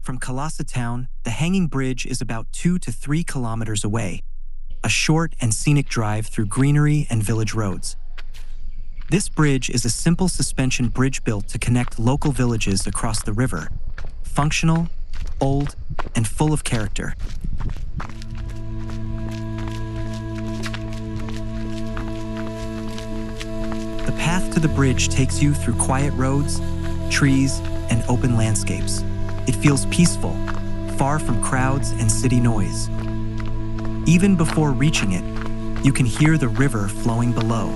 From Kalasa town, the Hanging Bridge is about 2 to 3 kilometers away, a short and scenic drive through greenery and village roads. This bridge is a simple suspension bridge built to connect local villages across the river, functional, old, and full of character. The path to the bridge takes you through quiet roads, trees, and open landscapes. It feels peaceful, far from crowds and city noise. Even before reaching it, you can hear the river flowing below.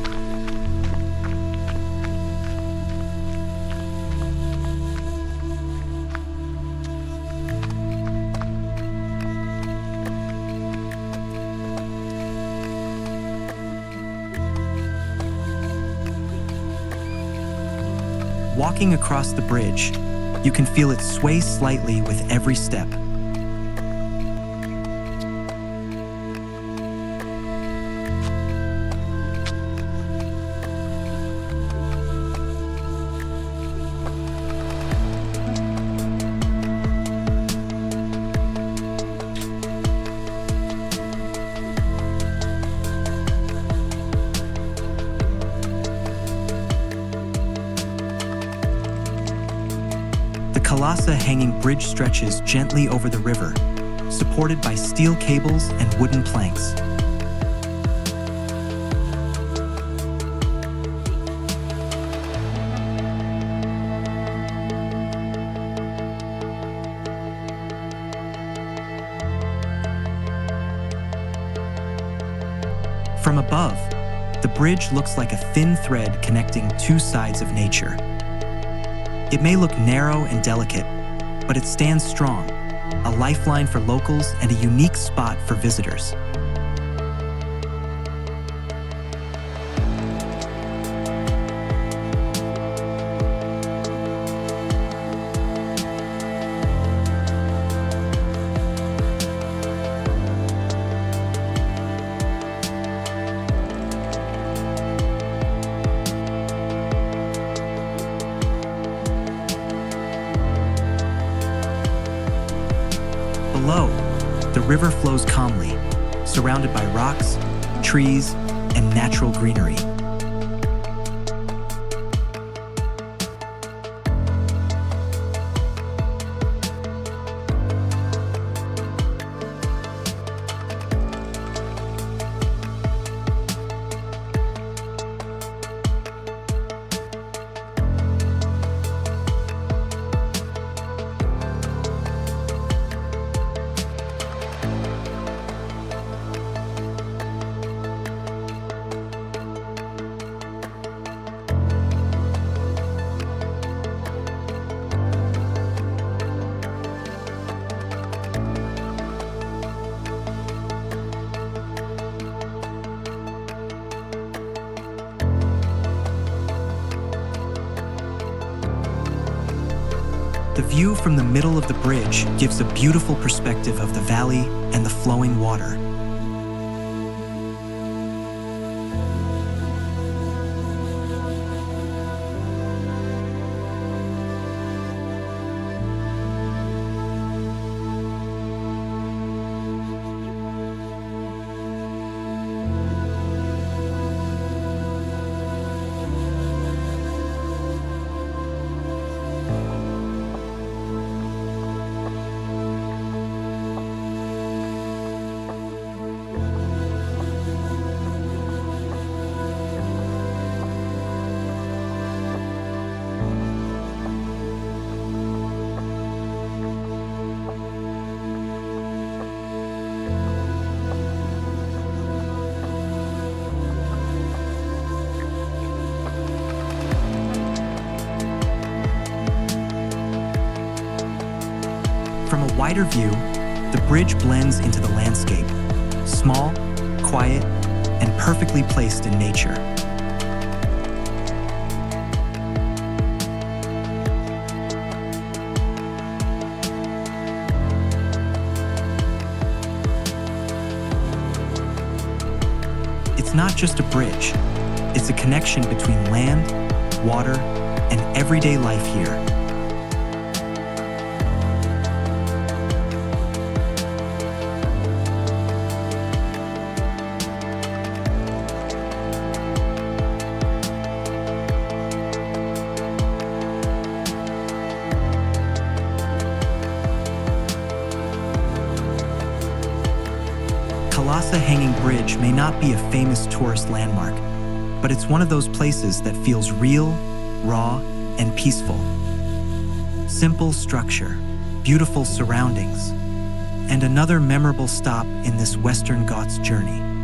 Walking across the bridge, you can feel it sway slightly with every step. The Kalasa Hanging Bridge stretches gently over the river, supported by steel cables and wooden planks. From above, the bridge looks like a thin thread connecting two sides of nature. It may look narrow and delicate, but it stands strong, a lifeline for locals and a unique spot for visitors. Below, the river flows calmly, surrounded by rocks, trees, and natural greenery. The view from the middle of the bridge gives a beautiful perspective of the valley and the flowing water. From a wider view, the bridge blends into the landscape, small, quiet, and perfectly placed in nature. It's not just a bridge, it's a connection between land, water, and everyday life here. Kalasa Hanging Bridge may not be a famous tourist landmark, but it's one of those places that feels real, raw, and peaceful. Simple structure, beautiful surroundings, and another memorable stop in this Western Ghats journey.